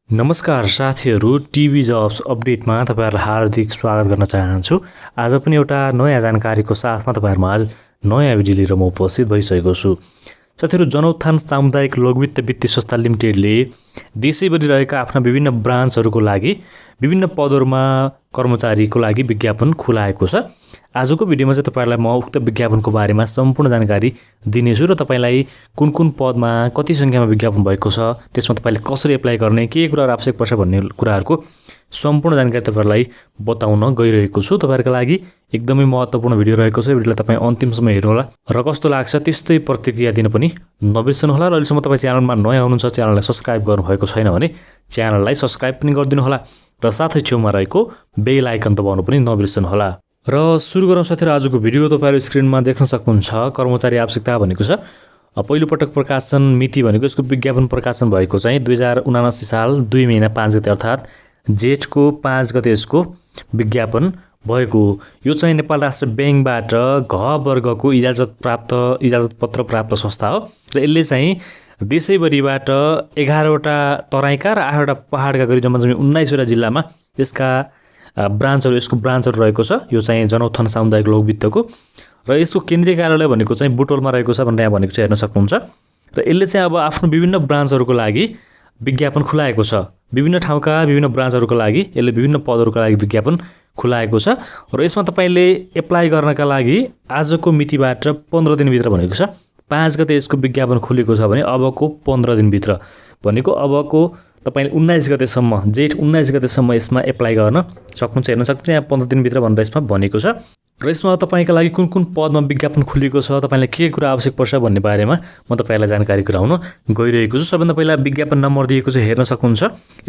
नमस्कार साथीहरू, TV jobs अपडेटमा तपाईँहरूलाई हार्दिक स्वागत गर्न चाहन्छु। आज पनि एउटा नयाँ जानकारीको साथमा तपाईँहरूमा आज नयाँ भिडियो लिएर म उपस्थित भइसकेको छु। साथीहरू, जनउत्थान सामुदायिक लघुवित्त वित्तीय संस्था लिमिटेडले देशैभरि रहेका आफ्ना विभिन्न ब्रान्चहरूको लागि विभिन्न पदहरूमा कर्मचारीको लागि विज्ञापन खुलाएको छ। आजको भिडियोमा चाहिँ तपाईहरुलाई म उक्त विज्ञापनको बारेमा सम्पूर्ण जानकारी दिनेछु र तपाईलाई कुन कुन पदमा कति संख्यामा विज्ञापन भएको छ, त्यसमा तपाईले कसरी एप्लाई गर्ने, के कुराहरु आवश्यक पर्छ भन्ने कुराहरुको सम्पूर्ण जानकारी तपाईहरुलाई बताउन गइरहेको छु। तपाईहरुका लागि एकदमै महत्त्वपूर्ण भिडियो रहेको छ। भिडियोलाई तपाई अन्तिमसम्म हेर्नु होला र कस्तो लाग्छ त्यस्तै प्रतिक्रिया दिन पनि नबिर्सनु होला। र अहिलेसम्म तपाई च्यानलमा नयाँ हुनुहुन्छ, च्यानललाई सब्स्क्राइब गर्नुभएको छैन भने च्यानललाई सब्स्क्राइब पनि गरिदिनु होला र साथै छेउमा रहेको बेल आइकन दबाउनु पनि नबिर्सनु होला। र सुरु गरौँ साथीहरु, आजको भिडियो तपाईहरु स्क्रिनमा देख्न सक्नुहुन्छ। कर्मचारी आवश्यकता भनेको छ पहिलो पटक प्रकाशन मिति भनेको यसको विज्ञापन प्रकाशन भएको चाहिँ 2079 साल 2 महिना 5 गते अर्थात् जेठको 5 गते यसको विज्ञापन भएको। यो चाहिँ नेपाल राष्ट्र बैंकबाट घ वर्गको इजाजत पत्र प्राप्त संस्था हो र यसले चाहिँ देशैभरिबाट 11वटा तराईका र 8वटा पहाडका गरी जम्मा 19वटा जिल्लामा यसका यसको ब्रान्चहरु रहेको छ। यो चाहिँ जनउत्थान सामुदायिक लघुवित्तको र यसको केन्द्रीय कार्यालय भनेको चाहिँ बुटोलमा रहेको छ भनेर यहाँ भनेको छ, हेर्न सक्नुहुन्छ। र यसले चाहिँ अब आफ्नो विभिन्न ब्रान्चहरुको लागि विज्ञापन खुलाएको छ। विभिन्न ठाउँका विभिन्न ब्रान्चहरुको लागि यसले विभिन्न पदहरुको लागि विज्ञापन खुलाएको छ र यसमा तपाईले एप्लाई गर्नका लागि आजको मितिबाट 15 दिनभित्र भनेको छ। 5 गते यसको विज्ञापन खुलेको छ भने अबको 15 दिनभित्र भनेको अबको तपाईले 19 गतेसम्म जेठ 19 गतेसम्म यसमा एप्लाई गर्न सक्नुहुन्छ। हेर्न सक्नुहुन्छ यहाँ 15 दिनभित्र भनेर यसमा भनेको छ। र यसमा तपाईका लागि कुन कुन पदमा विज्ञापन खुलेको छ, तपाईलाई के कुरा आवश्यक पर्छ भन्ने बारेमा म तपाईलाई जानकारी गराउन गइरहेको छु। सबैभन्दा पहिला विज्ञापन नम्बर दिएको छ, हेर्न सक्नुहुन्छ।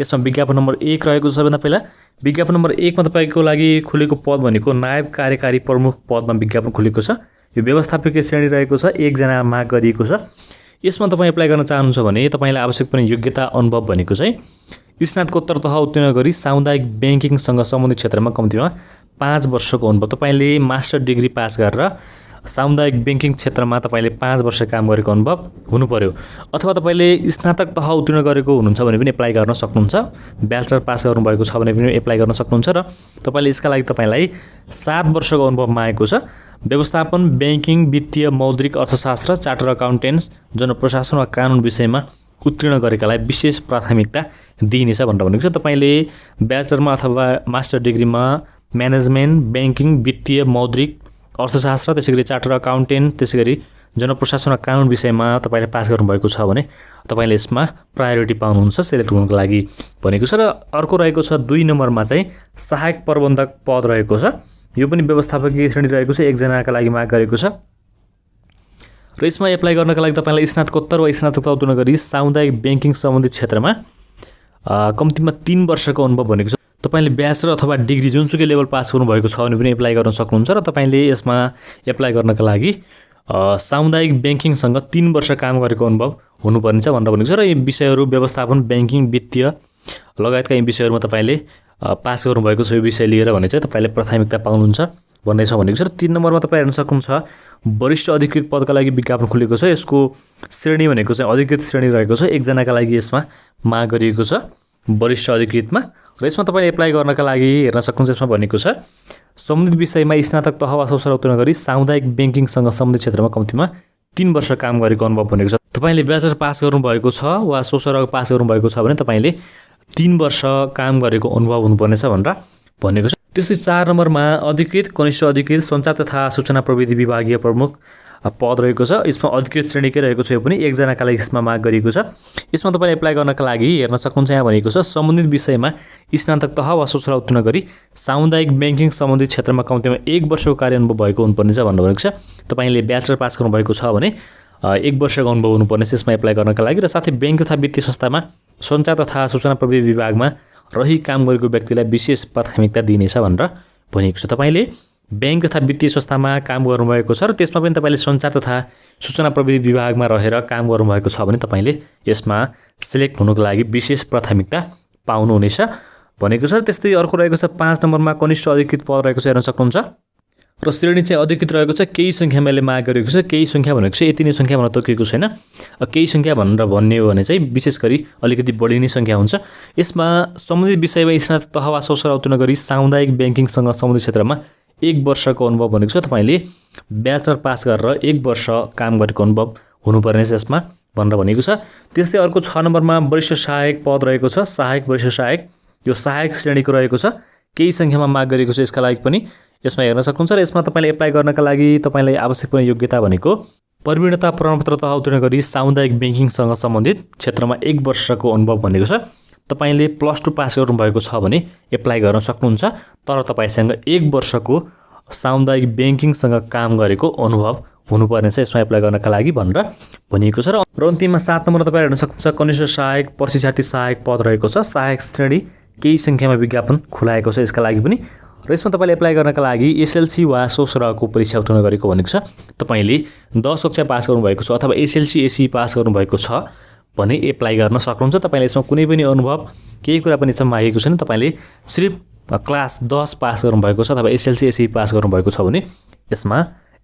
यसमा विज्ञापन नम्बर 1 रहेको छ। सबैभन्दा पहिला विज्ञापन नम्बर 1 मा तपाईको लागि खुलेको पद भनेको नायब कार्यकारी प्रमुख पदमा विज्ञापन खुलेको छ। यो व्यवस्थापकीय श्रेणी रहेको छ, 1 जना माग गरिएको छ। यसमा तपाई एप्लाई गर्न चाहनुहुन्छ भने तपाईलाई आवश्यक पर्ने योग्यता अनुभव भनेको चाहिँ स्नातकोत्तर तह उत्तीर्ण गरी सामुदायिक बैंकिङसँग सम्बन्धित क्षेत्रमा कम्तीमा 5 वर्षको अनुभव। तपाईले मास्टर डिग्री पास गरेर सामुदायिक बैंकिङ क्षेत्रमा तपाईले 5 वर्ष काम गरेको अनुभव हुनु पर्यो। अथवा तपाईले स्नातक तह उत्तीर्ण गरेको हुनुहुन्छ भने पनि एप्लाई गर्न सक्नुहुन्छ। ब्याचलर पास गर्नुभएको छ भने पनि एप्लाई गर्न सक्नुहुन्छ र तपाईले यसका लागि तपाईलाई 7 वर्षको अनुभव मागेको छ। व्यवस्थापन, बैंकिङ, वित्तीय, मौद्रिक अर्थशास्त्र, चार्टर अकाउन्टेन्ट्स, जनप्रशासन वा कानुन विषयमा उत्तीर्ण गरेकालाई विशेष प्राथमिकता दिइनेछ भनेर भनेको छ। तपाईले ब्याचलरमा अथवा मास्टर डिग्रीमा म्यानेजमेन्ट, बैंकिङ, वित्तीय, मौद्रिक अर्थशास्त्र, त्यसैगरी चार्टर अकाउन्टेन्ट, त्यसैगरी जनप्रशासन वा कानुन विषयमा तपाईले पास गर्नुभएको छ भने तपाईले यसमा प्रायोरिटी पाउनुहुन्छ सिलेक्ट हुनको लागि भनेको छ। र अर्को रहेको छ 2 नम्बरमा चाहिँ सहायक प्रबन्धक पद रहेको छ। यो पनि व्यवस्थापकीय श्रेणी रहेको छ, 1 जनाका लागि माग गरेको छ। र यसमा एप्लाई गर्नका लागि तपाईलाई स्नातकोत्तर वा स्नातकोत्तर उत्तीर्ण गरी सामुदायिक बैंकिङ सम्बन्धित क्षेत्रमा कम्तीमा 3 वर्षको अनुभव भनेको छ। तपाईले ब्याचलर अथवा डिग्री जुनसुकै लेभल पास गर्नुभएको छ भने पनि एप्लाई गर्न सक्नुहुन्छ। र तपाईले यसमा एप्लाई गर्नका लागि सामुदायिक बैंकिङसँग 3 वर्ष काम गरेको अनुभव हुनुपर्ने छ भनेर भनेको छ। र यी विषयहरू व्यवस्थापन, बैंकिङ, वित्तीय लगायतका यी विषयहरूमा तपाईले पास गर्नुभएको छ। यो विषय लिएर भने चाहिँ तपाईले प्राथमिकता पाउनुहुन्छ भन्ने छ भनेको छ। र 3 नम्बरमा तपाईँ हेर्न सक्नुहुन्छ वरिष्ठ अधिकृत पदका लागि विज्ञापन खुलेको छ। यसको श्रेणी भनेको चाहिँ अधिकृत श्रेणी रहेको छ, 1 जनाका लागि यसमा माग गरिएको छ वरिष्ठ अधिकृतमा। र यसमा तपाईले एप्लाई गर्नका लागि हेर्न सक्नुहुन्छ यसमा भनेको छ सम्बन्धित विषयमा स्नातक तह वा सोसर उत्तीर्ण गरी सामुदायिक बैंकिङसँग सम्बन्धित क्षेत्रमा कम्तीमा 3 वर्ष काम गरेको अनुभव भनेको छ। तपाईले ब्याचलर पास गर्नुभएको छ वा सोसर पास गर्नुभएको छ भने तपाईले 3 वर्ष काम गरेको अनुभव हुनुपर्नेछ भनेर भनेको छ। त्यसै 4 नम्बरमा अधिकृत, कनिष्ठ अधिकृत, सञ्चार तथा सूचना प्रविधि विभागीय प्रमुख पद रहेको छ। यसमा अधिकृत श्रेणीकै रहेको छ। यो पनि 1 जनाका लागि यसमा माग गरिएको छ। यसमा तपाईले एप्लाई गर्नका लागि हेर्न सक्नुहुन्छ यहाँ भनेको छ सम्बन्धित विषयमा स्नातक तह वा सोसर उत्तीर्ण गरी सामुदायिक बैंकिङ सम्बन्धित क्षेत्रमा कम्तीमा 1 वर्षको कार्यानुभव भएको हुनुपर्नेछ भनेर भनेको छ। तपाईले ब्याचलर पास गर्नुभएको छ भने 1 वर्षको अनुभव हुनुपर्नेछ यसमा एप्लाई गर्नका लागि। र साथै बैंक तथा वित्तीय संस्थामा सञ्चार तथा सूचना प्रविधि विभागमा रही काम गरेको व्यक्तिलाई विशेष प्राथमिकता दिइनेछ भनेर भनेको छ। तपाईले बैंक तथा वित्तीय संस्थामा काम गर्नुभएको छ र त्यसमा पनि तपाईले सञ्चार तथा सूचना प्रविधि विभागमा रहेर काम गर्नुभएको छ भने तपाईले यसमा सिलेक्ट हुनुको लागि विशेष प्राथमिकता पाउनुहुनेछ भनेको छ। त्यस्तै अर्को रहेको छ 5 नम्बरमा कनिष्ठ अधिकृत पद रहेको छ। हेर्न सक्नुहुन्छ र श्रेणी चाहिँ अधिकृत रहेको छ, केही सङ्ख्यामा यसले माग गरेको छ, केही सङ्ख्या भनेको चाहिँ यति नै सङ्ख्या भनेर तोकिएको छैन। केही सङ्ख्या भनेर भन्ने हो भने चाहिँ विशेष गरी अलिकति बढी नै सङ्ख्या हुन्छ। यसमा सम्बन्धित विषयमा स्नातक तह वा सोसर उत्तीर्ण गरी सामुदायिक ब्याङ्किङसँग सम्बन्धित क्षेत्रमा 1 वर्षको अनुभव भनेको छ। तपाईँले ब्याचलर पास गरेर 1 वर्ष काम गरेको अनुभव हुनुपर्ने छ यसमा भनेर भनेको छ। त्यस्तै अर्को 6 नम्बरमा वरिष्ठ सहायक पद रहेको छ, सहायक वरिष्ठ सहायक, यो सहायक श्रेणीको रहेको छ, केही सङ्ख्यामा माग गरेको छ यसका लागि पनि यसमा हेर्न सक्नुहुन्छ। र यसमा तपाईँले एप्लाई गर्नका लागि तपाईँलाई आवश्यक पर्ने योग्यता भनेको प्रवीणता प्रमाणपत्र तह उत्तीर्ण गरी सामुदायिक ब्याङ्किङसँग सम्बन्धित क्षेत्रमा 1 वर्षको अनुभव भनेको छ। तपाईँले +2 पास गर्नुभएको छ भने एप्लाई गर्न सक्नुहुन्छ, तर तपाईँसँग 1 वर्षको सामुदायिक ब्याङ्किङसँग काम गरेको अनुभव हुनुपर्ने छ यसमा एप्लाई गर्नका लागि भनेर भनिएको छ। र अन्तिममा 7 नम्बर तपाईँ हेर्न सक्नुहुन्छ, कनिष्ठ सहायक प्रशिक्षार्थी सहायक पद रहेको छ, सहायक श्रेणी, केही सङ्ख्यामा विज्ञापन खुलाएको छ यसका लागि पनि। र यसमा तपाईँले एप्लाई गर्नका लागि एसएलसी वा सोसराको परीक्षा उत्तीर्ण गरेको भनेको छ। तपाईँले 10 कक्षा पास गर्नुभएको छ अथवा एसएलसी एसी पास गर्नुभएको छ भने एप्लाई गर्न सक्नुहुन्छ। तपाईँले यसमा कुनै पनि अनुभव केही कुरा पनि यसमा मागेको छैन। तपाईँले सिर्फ क्लास 10 पास गर्नुभएको छ अथवा एसएलसी एसी पास गर्नुभएको छ भने यसमा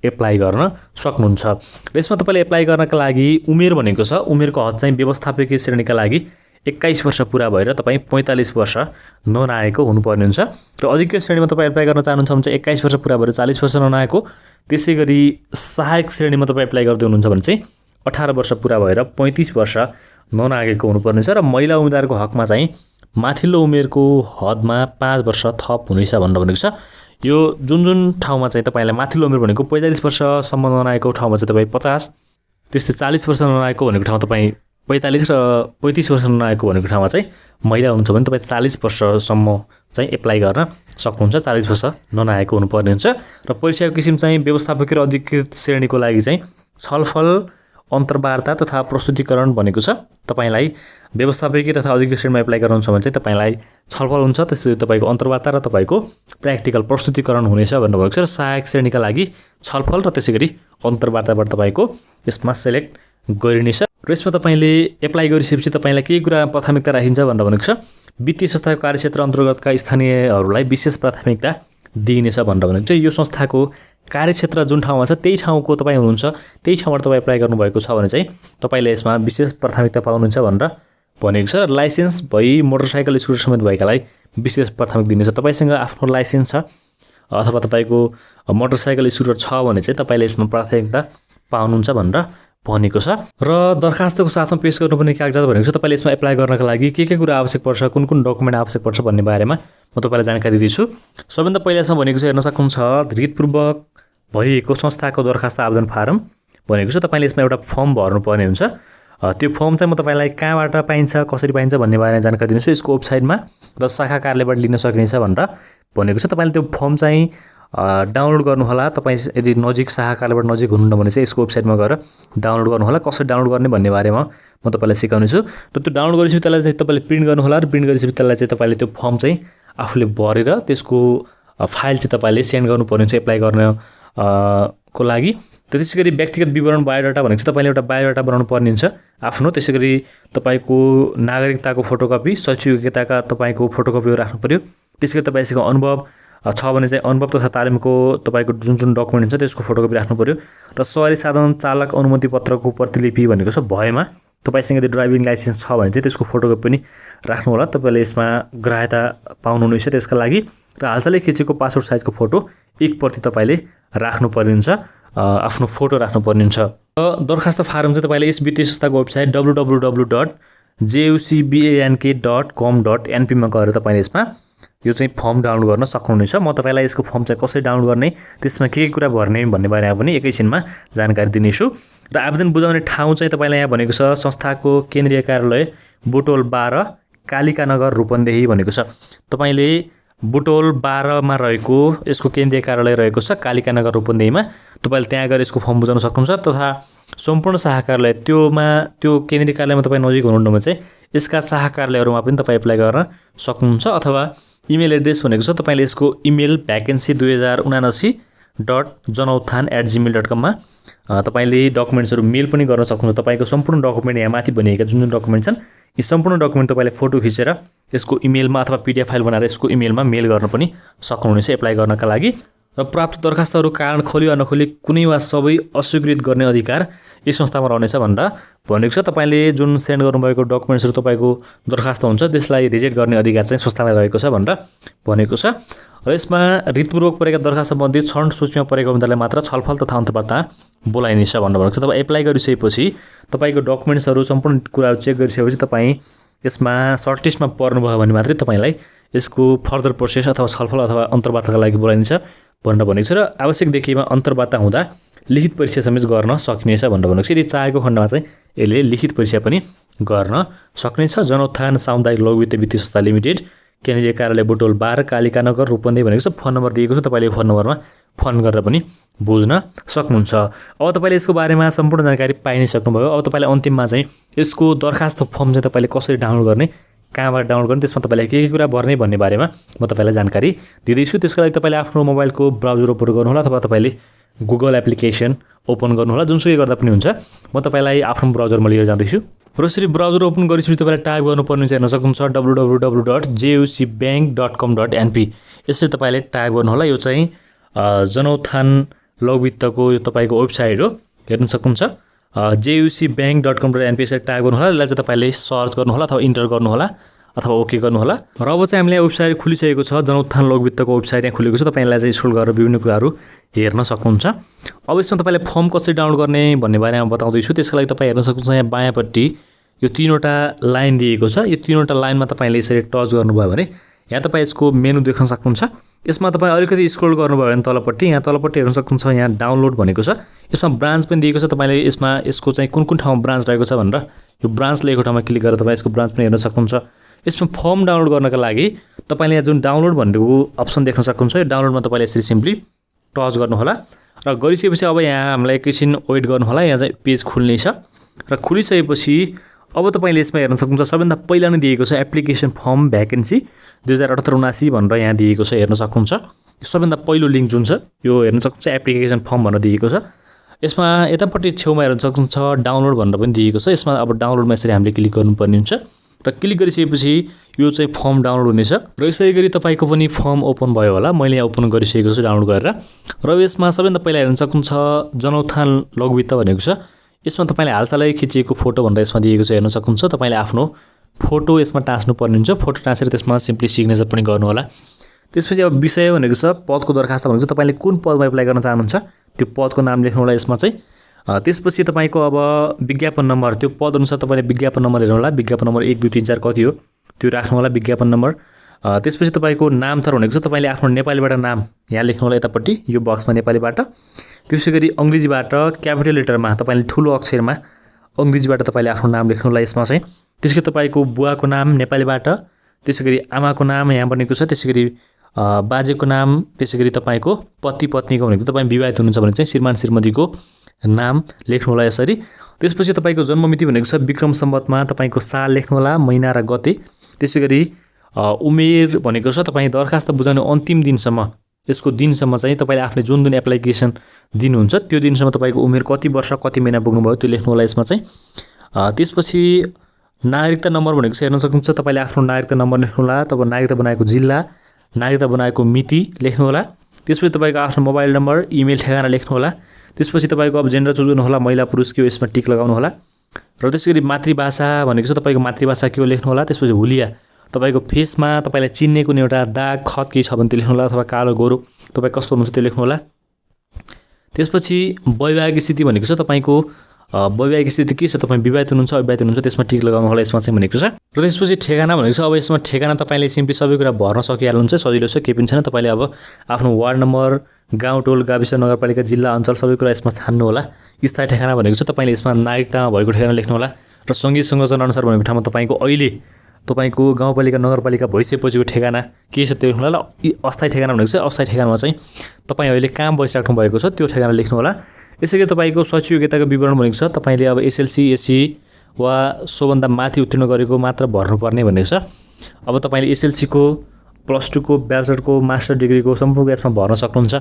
एप्लाई गर्न सक्नुहुन्छ। र यसमा तपाईँले एप्लाई गर्नका लागि उमेर भनेको छ, उमेरको हद चाहिँ व्यवस्थापकीय श्रेणीका लागि 21 वर्ष पुरा भएर तपाईँ 45 वर्ष ननाएको हुनुपर्ने हुन्छ। र अधिकृत श्रेणीमा तपाईँ एप्लाई गर्न चाहनुहुन्छ भने चाहिँ 21 वर्ष पुरा भएर 40 वर्ष ननाएको। त्यसै गरी सहायक श्रेणीमा तपाईँ एप्लाई गर्दै हुनुहुन्छ भने चाहिँ 18 वर्ष पुरा भएर 35 वर्ष ननागेको हुनुपर्ने छ। र महिला उम्मेदवारको हकमा चाहिँ माथिल्लो उमेरको हदमा 5 वर्ष थप हुनेछ भनेर भनेको छ। यो जुन ठाउँमा चाहिँ तपाईँलाई माथिल्लो उमेर भनेको 45 वर्षसम्म ननागेको ठाउँमा चाहिँ तपाईँ 50, त्यस्तै 40 वर्ष ननागेको भनेको ठाउँ तपाईँ 45 र 35 वर्ष नआएको भनेको ठाउँमा चाहिँ महिला हुनुहुन्छ भने तपाईँ 40 वर्षसम्म चाहिँ एप्लाई गर्न सक्नुहुन्छ। 40 वर्ष ननाएको हुनुपर्ने हुन्छ। र परीक्षाको किसिम चाहिँ व्यवस्थापकीय र अधिकृत श्रेणीको लागि चाहिँ छलफल, अन्तर्वार्ता तथा प्रस्तुतिकरण भनेको छ। तपाईँलाई व्यवस्थापकीय तथा अधिकृत श्रेणीमा एप्लाई गर्नुहुन्छ भने चाहिँ तपाईँलाई छलफल हुन्छ, त्यसरी तपाईँको अन्तर्वार्ता र तपाईँको प्र्याक्टिकल प्रस्तुतिकरण हुनेछ भनेर भएको छ। र सहायक श्रेणीका लागि छलफल र त्यसै गरी अन्तर्वार्ताबाट तपाईँको यसमा सेलेक्ट गरिनेछ। र यसमा तपाईँले एप्लाई गरिसकेपछि तपाईँलाई केही कुरा प्राथमिकता राखिन्छ भनेर भनेको छ। वित्तीय संस्थाको कार्यक्षेत्र अन्तर्गतका स्थानीयहरूलाई विशेष प्राथमिकता दिइनेछ भनेर भनेको छ। यो संस्थाको कार्यक्षेत्र जुन ठाउँमा छ त्यही ठाउँको तपाईँ हुनुहुन्छ, त्यही ठाउँबाट तपाईँ एप्लाई गर्नुभएको छ भने चाहिँ तपाईँले यसमा विशेष प्राथमिकता पाउनुहुन्छ भनेर भनेको छ। र लाइसेन्स भई मोटरसाइकल स्कुटर समेत भएकालाई विशेष प्राथमिकता दिनेछ। तपाईँसँग आफ्नो लाइसेन्स छ अथवा तपाईँको मोटरसाइकल स्कुटर छ भने चाहिँ तपाईँले यसमा प्राथमिकता पाउनुहुन्छ भनेर भनेको छ। र दरखास्तको साथमा पेश गर्नुपर्ने कागजात भनेको छ। तपाईँले यसमा एप्लाई गर्नका लागि के कुरा आवश्यक पर्छ, कुन डकुमेन्ट आवश्यक पर्छ भन्ने बारेमा म तपाईँलाई जानकारी दिन्छु। सबभन्दा पहिला यसमा भनेको छ, हेर्न सक्नुहुन्छ, रितपूर्वक भरिएको संस्थाको दरखास्त आवेदन फारम भनेको छ। तपाईँले यसमा एउटा फर्म भर्नुपर्ने हुन्छ। त्यो फर्म चाहिँ म तपाईँलाई कहाँबाट पाइन्छ, कसरी पाइन्छ भन्ने बारेमा जानकारी दिन्छु। यसको वेबसाइटमा र शाखा कार्यालयबाट लिन सकिनेछ भनेर भनेको छ। तपाईँले त्यो फर्म चाहिँ डाउनलोड गर्नुहोला। तपाईँ यदि नजिक शाखा कार्यालयबाट नजिक हुनुहुन्न भने चाहिँ यसको वेबसाइटमा गएर डाउनलोड गर्नुहोला। कसरी डाउनलोड गर्ने भन्ने बारेमा म तपाईँलाई सिकाउने छु। र त्यो डाउनलोड गरेपछि त्यसलाई चाहिँ तपाईँले प्रिन्ट गर्नुहोला। र प्रिन्ट गरेपछि त्यसलाई चाहिँ तपाईँले त्यो फर्म चाहिँ आफूले भरेर त्यसको फाइल चाहिँ तपाईँले सेन्ड गर्नुपर्ने हुन्छ एप्लाई गर्न को लागि। त्यसै गरी व्यक्तिगत विवरण बायोडाटा भनेको चाहिँ तपाईँले एउटा बायोडाटा बनाउनु पर्ने हुन्छ आफ्नो। त्यसै गरी तपाईँको नागरिकताको फोटोकपी, शैक्षिक योग्यताका तपाईँको फोटोकपीहरू राख्नु पऱ्यो। त्यसै गरी तपाईँसँग अनुभव छ भने चाहिँ अनुभव तथा तालिमको तपाईँको जुन डकुमेन्ट हुन्छ त्यसको फोटोकपी राख्नु पऱ्यो। र सवारी साधन चालक अनुमति पत्रको प्रतिलिपि भनेको छ भएमा तपाईँसँग यदि ड्राइभिङ लाइसेन्स छ भने चाहिँ त्यसको फोटोकपी पनि राख्नु होला। तपाईँले यसमा ग्राह्यता पाउनुहुनेछ त्यसका लागि। र हालसालै खिचेको पासपोर्ट साइजको फोटो 1 प्रति तपाईँले राख्नुपर्ने हुन्छ, आफ्नो फोटो राख्नुपर्ने हुन्छ। र दरखास्त फारम चाहिँ तपाईँले यस वित्तीय संस्थाको वेबसाइट www.jucbank.com.np मा गएर तपाईँले यसमा यो चाहिँ फर्म डाउनलोड गर्न सक्नुहुनेछ। म तपाईँलाई यसको फर्म चाहिँ कसरी डाउनलोड गर्ने, त्यसमा के कुरा भर्ने भन्ने बारेमा पनि एकैछिनमा जानकारी दिनेछु। र आवेदन बुझाउने ठाउँ चाहिँ तपाईँलाई यहाँ भनेको छ, संस्थाको केन्द्रीय कार्यालय बुटोल 12 कालिका नगर रूपन्देही भनेको छ। तपाईँले बुटोल 12 मा रहेको यसको केन्द्रीय कार्यालय रहेको छ कालिका नगर रूपन्देहीमा। तपाईँले त्यहाँ गएर यसको फर्म बुझाउन सक्नुहुन्छ। तथा सम्पूर्ण शाखा कार्यालय त्यो केन्द्रीय कार्यालयमा तपाईँ नजिक हुनुहुन्न भने चाहिँ यसका शाखा कार्यालयहरूमा पनि तपाईँ एप्लाई गर्न सक्नुहुन्छ। अथवा इमेल एड्रेस भनेको छ, तपाईँले यसको इमेल vacancy2079.janautthan@gmail.com मा तपाईँले डकुमेन्ट्सहरू मेल पनि गर्न सक्नुहुन्छ। तपाईँको सम्पूर्ण डकुमेन्ट यहाँ माथि भनिएका जुन डकुमेन्ट छन् यी सम्पूर्ण डकुमेन्ट तपाईँले फोटो खिचेर यसको इमेलमा अथवा PDF फाइल बनाएर यसको इमेलमा मेल गर्न पनि सक्नुहुनेछ एप्लाई गर्नका लागि। र प्राप्त दरखास्तहरू कारण खोली वा नखोली कुनै वा सबै अस्वीकृत गर्ने अधिकार यस संस्थामा रहनेछ भनेर भनेको छ। तपाईँले जुन सेन्ड गर्नुभएको डकुमेन्ट्सहरू तपाईँको दरखास्त हुन्छ त्यसलाई रिजेक्ट गर्ने अधिकार चाहिँ संस्थालाई रहेको छ भनेर भनेको छ। र यसमा रितपूर्वक परेका दरखास्त सम्बन्धी छनौट सूचीमा परेका उम्मेदवारलाई मात्र छलफल तथा अन्तर्वार्ता बोलाइनेछ भनेर भनेको छ। तपाईँ एप्लाई गरिसकेपछि तपाईँको डकुमेन्ट्सहरू सम्पूर्ण कुराहरू चेक गरिसकेपछि तपाईँ यसमा सर्टलिस्टमा पर्नुभयो भने मात्रै तपाईँलाई यसको फर्दर प्रोसेस अथवा छलफल अथवा अन्तर्वार्ताका लागि बोलाइनेछ भनेर भनेको छ। र आवश्यक देखिएमा अन्तर्वार्ता हुँदा लिखित परीक्षा समेत गर्न सकिनेछ भनेर भनेको छ। यदि चाहेको खण्डमा चाहिँ यसले लिखित परीक्षा पनि गर्न सक्नेछ। जनउत्थान सामुदायिक लघु वित्तीय संस्था लिमिटेड, केन्द्रीय कार्यालय बुटोल 12, कालिका नगर, रूपन्देही भनेको छ। फोन नम्बर दिएको छ, तपाईँले फोन नम्बरमा फोन गरेर पनि बुझ्न सक्नुहुन्छ। अब तपाईँले यसको बारेमा सम्पूर्ण जानकारी पाइ नै सक्नुभयो। अब तपाईँले अन्तिममा चाहिँ यसको दरखास्त फर्म चाहिँ तपाईँले कसरी डाउनलोड गर्ने, कहाँबाट डाउनलोड गर्ने, त्यसमा तपाईँले के कुरा गर्ने भन्ने बारेमा म तपाईँलाई जानकारी दिँदैछु। त्यसको लागि तपाईँले आफ्नो मोबाइलको ब्राउजर ओपन गर्नुहोला अथवा तपाईँले गुगल एप्लिकेसन ओपन गर्नुहोला, जुनसुकै गर्दा पनि हुन्छ। म तपाईँलाई आफ्नो ब्राउजरमा लिएर जाँदैछु। र यसरी ब्राउजर ओपन गरेपछि तपाईँले टाइप गर्नुपर्ने चाहिँ हेर्न सक्नुहुन्छ www.jucbank.com.np। यसरी तपाईँले टाइप गर्नुहोला। यो चाहिँ जनउत्थान लघुवित्तको यो तपाईँको वेबसाइट हो, हेर्न सक्नुहुन्छ jucbank.com.np। यसरी टाइप गर्नुहोला। यसलाई चाहिँ तपाईँले सर्च गर्नुहोला अथवा इन्टर गर्नुहोला अथवा ओके गर्नुहोला। र अब चाहिँ हामीले वेबसाइट खुलिसकेको छ, जनउत्थान लघुवित्तको वेबसाइट यहाँ खुलेको छ। तपाईँलाई चाहिँ स्क्रोल गरेर विभिन्न कुराहरू हेर्न सक्नुहुन्छ। अब यसमा तपाईँले फर्म कसरी डाउनलोड गर्ने भन्ने बारेमा बताउँदैछु। त्यसको लागि तपाईँ हेर्न सक्नुहुन्छ यहाँ बायाँपट्टि यो 3वटा लाइन दिएको छ। यो 3वटा लाइनमा तपाईँले यसरी टच गर्नुभयो भने यहाँ तपाईँ यसको मेनु देख्न सक्नुहुन्छ। यसमा तपाईँ अलिकति स्क्रोल गर्नुभयो भने तलपट्टि यहाँ हेर्न सक्नुहुन्छ यहाँ डाउनलोड भनेको छ। यसमा ब्रान्च पनि दिएको छ। तपाईँले यसमा यसको चाहिँ कुन कुन ठाउँमा ब्रान्च रहेको छ भनेर यो ब्रान्च लेखेको ठाउँमा क्लिक गरेर तपाईँ यसको ब्रान्च पनि हेर्न सक्नुहुन्छ। यसमा फर्म डाउनलोड गर्नका लागि तपाईँले यहाँ जुन डाउनलोड भनेको अप्सन देख्न सक्नुहुन्छ। यो डाउनलोडमा तपाईँले यसरी सिम्पली टच गर्नुहोला। र गरिसकेपछि अब यहाँ हामीलाई एकैछिन वेट गर्नुहोला। यहाँ चाहिँ पेज खुल्ने छ। र खुलिसकेपछि अब तपाईँले यसमा हेर्न सक्नुहुन्छ सबैभन्दा पहिला नै दिएको छ एप्लिकेसन फर्म भ्याकेन्सी 2078-79 भनेर यहाँ दिएको छ, हेर्न सक्नुहुन्छ। सबैभन्दा पहिलो लिङ्क जुन छ यो हेर्न सक्नुहुन्छ एप्लिकेसन फर्म भनेर दिएको छ। यसमा यतापट्टि छेउमा हेर्न सक्नुहुन्छ डाउनलोड भनेर पनि दिएको छ। यसमा अब डाउनलोडमा यसरी हामीले क्लिक गर्नुपर्ने हुन्छ। र क्लिक गरिसकेपछि यो चाहिँ फर्म डाउनलोड हुनेछ। र यसै गरी तपाईँको पनि फर्म ओपन भयो होला। मैले यहाँ ओपन गरिसकेको छु डाउनलोड गरेर। र यसमा सबैभन्दा पहिला हेर्न सक्नुहुन्छ जनउत्थान लघुवित्त भनेको छ। यसमा तपाईँले हालसालै खिचिएको फोटो भनेर यसमा दिएको छ, हेर्न सक्नुहुन्छ। तपाईँले आफ्नो फोटो यसमा टाँच्नुपर्ने हुन्छ। फोटो टाँचेर त्यसमा सिम्पली सिग्नेचर पनि गर्नुहोला। त्यसपछि अब विषय भनेको छ पदको दरखास्त भनेको छ। तपाईँले कुन पदमा एप्लाई गर्न चाहनुहुन्छ त्यो पदको नाम लेख्नुहोला यसमा चाहिँ। त्यसपछि तपाईँको अब विज्ञापन नम्बर, त्यो पदअनुसार तपाईँले विज्ञापन नम्बर हेर्नुहोला। विज्ञापन नम्बर 1, 2, 3, 4 कति हो त्यो राख्नु होला विज्ञापन नम्बर। त्यसपछि तपाईँको नाम थर भनेको छ। तपाईँले आफ्नो नेपालीबाट नाम यहाँ लेख्नु होला यतापट्टि यो बक्समा नेपालीबाट। त्यसै गरी अङ्ग्रेजीबाट क्यापिटल लेटरमा तपाईँले ठुलो अक्षरमा अङ्ग्रेजीबाट तपाईँले आफ्नो नाम लेख्नु होला यसमा चाहिँ। त्यसै गरी तपाईँको बुवाको नाम नेपालीबाट, त्यसै गरी आमाको नाम यहाँ बनेको छ, त्यसै गरी बाजेको नाम, त्यसै गरी तपाईँको पति पत्नीको भनेको तपाईँ विवाहित हुनुहुन्छ भने चाहिँ श्रीमान श्रीमतीको नाम लेख्नु होला यसरी। त्यसपछि तपाईँको जन्ममिति भनेको छ विक्रम सम्वतमा तपाईँको साल लेख्नु होला, महिना र गते। त्यसै गरी उमेर भनेको छ तपाईँ दरखास्त बुझाउने अन्तिम दिनसम्म, यसको दिनसम्म चाहिँ तपाईँले आफूले जुन जुन एप्लिकेसन दिनुहुन्छ त्यो दिनसम्म तपाईँको उमेर कति वर्ष कति महिना पुग्नुभयो त्यो लेख्नु होला यसमा चाहिँ। त्यसपछि नागरिकता नम्बर भनेको चाहिँ हेर्न सक्नुहुन्छ। तपाईँले आफ्नो नागरिकता नम्बर लेख्नु होला, तब नागरिकता बनाएको जिल्ला, नागरिकता बनाएको मिति लेख्नु होला। त्यसपछि तपाईँको आफ्नो मोबाइल नम्बर, इमेल ठेगाना लेख्नु होला। त्यसपछि तपाईँको अब जेन्डर चुज गर्नु होला, महिला पुरुष के हो यसमा टिक लगाउनु होला। र त्यसै गरी मातृभाषा भनेको छ तपाईँको मातृभाषा के हो लेख्नु होला। त्यसपछि हुलिया तपाईँको फेसमा तपाईँलाई चिन्ने कुनै एउटा दाग खत केही छ भने त्यो लेख्नु होला, अथवा कालो गोरो तपाईँ कस्तो हुनुहुन्छ त्यो लेख्नु होला। त्यसपछि वैवाहिक स्थिति भनेको छ तपाईँको वैवाहिक स्थिति के छ, तपाईँ विवाहित हुनुहुन्छ अविवाहित हुनुहुन्छ त्यसमा टिक लगाउनु होला यसमा चाहिँ भनेको छ। र त्यसपछि ठेगाना भनेको छ। अब यसमा ठेगाना तपाईँले सिम्पली सबै कुरा भर्न सकिहाल्नुहुन्छ, सजिलो छ, केही पनि छैन। तपाईँले अब आफ्नो वार्ड नम्बर, गाउँ टोल गाविस नगरपालिका जिल्ला अञ्चल सबै कुरा यसमा छान्नु होला। स्थायी ठेगाना भनेको छ तपाईँले यसमा नागरिकतामा भएको ठेगाना लेख्नु होला। र सङ्घीय संरचना अनुसार भनेको ठाउँमा तपाईँको अहिले तपाईँको गाउँपालिका नगरपालिका भइसकेपछिको ठेगाना के छ त्यो लेख्नु होला। अस्थायी ठेगाना भनेको छ अस्थायी ठेगानामा चाहिँ तपाईँ अहिले कहाँ बसिराख्नु भएको छ त्यो ठेगाना लेख्नु होला। यसै गरी तपाईँको शैक्षिक योग्यताको विवरण भनेको छ तपाईँले अब एसएलसी एससी वा सोभन्दा माथि उत्तीर्ण गरेको मात्र भर्नुपर्ने भनेको छ। अब तपाईँले एसएलसीको, +2 को, ब्याचलरको, मास्टर डिग्रीको सम्पूर्ण यसमा भर्न सक्नुहुन्छ।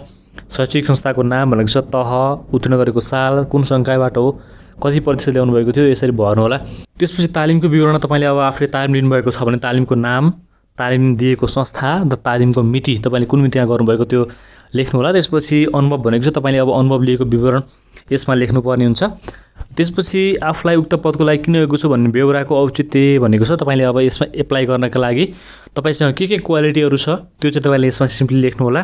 शैक्षिक संस्थाको नाम भनेको छ, तह, उत्तीर्ण गरेको साल, कुन सङ्कायबाट हो, कति प्रतिशत ल्याउनु भएको थियो यसरी भर्नु होला। त्यसपछि तालिमको विवरण तपाईँले अब आफूले तालिम लिनुभएको छ भने तालिमको नाम, तालिम दिएको संस्था र तालिमको मिति तपाईँले कुन मितिमा गर्नुभएको त्यो लेख्नु होला। त्यसपछि अनुभव भनेको चाहिँ तपाईँले अब अनुभव लिएको विवरण यसमा लेख्नुपर्ने हुन्छ। त्यसपछि आफूलाई उक्त पदको लागि किन गएको छु भन्ने बेहोराको औचित्य भनेको छ। तपाईँले अब यसमा एप्लाई गर्नका लागि तपाईँसँग के क्वालिटीहरू छ त्यो चाहिँ तपाईँले यसमा सिम्पली लेख्नु होला।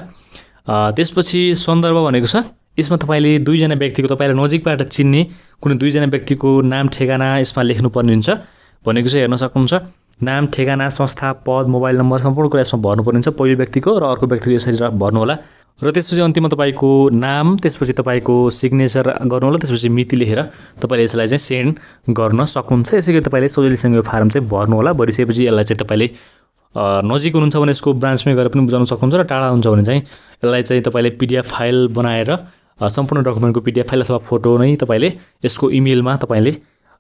त्यसपछि सन्दर्भ भनेको छ, यसमा तपाईँले दुईजना व्यक्तिको तपाईँलाई नजिकबाट चिन्ने कुनै दुईजना व्यक्तिको नाम ठेगाना यसमा लेख्नुपर्ने हुन्छ भनेको चाहिँ हेर्न सक्नुहुन्छ। नाम ठेगाना संस्था पद मोबाइल नम्बर सम्पूर्ण कुरा यसमा भर्नुपर्ने हुन्छ, पहिलो व्यक्तिको र अर्को व्यक्तिको यसरी भर्नु होला। र त्यसपछि अन्तिममा तपाईँको नाम, त्यसपछि तपाईँको सिग्नेचर गर्नु होला। त्यसपछि मिति लेखेर तपाईँले यसलाई चाहिँ सेन्ड गर्न सक्नुहुन्छ। यसै गरी तपाईँले सजिलैसँग यो फारम चाहिँ भर्नु होला। भरिसकेपछि यसलाई चाहिँ तपाईँले नजिक हुनुहुन्छ भने यसको ब्रान्चमै गएर पनि बुझाउन सक्नुहुन्छ र टाढा हुन्छ भने चाहिँ यसलाई चाहिँ तपाईँले पिडिएफ फाइल बनाएर सम्पूर्ण डकुमेन्टको पिडिएफ फाइल अथवा फोटो नै तपाईँले यसको इमेलमा तपाईँले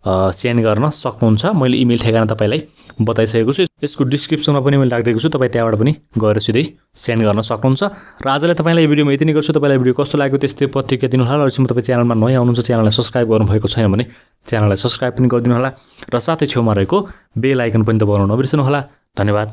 सेन्ड गर्न सक्नुहुन्छ। मैले इमेल ठेगाना तपाईँलाई बताइसकेको छु। यसको डिस्क्रिप्सनमा पनि मैले राखिदिएको छु, तपाईँ त्यहाँबाट पनि गएर सिधै सेन्ड गर्न सक्नुहुन्छ। र आजलाई तपाईँलाई यो भिडियोमा यति नै गर्छु। तपाईँलाई भिडियो कस्तो लाग्यो त्यस्तै प्रतिक्रिया दिनु होला। र तपाईँ च्यानलमा नयाँ हुनुहुन्छ, च्यानललाई सब्सक्राइब गर्नुभएको छैन भने च्यानललाई सब्सक्राइब पनि गरिदिनु होला र साथै छेउमा रहेको बेल आइकन पनि दबाउन नबिर्सनु होला। धन्यवाद।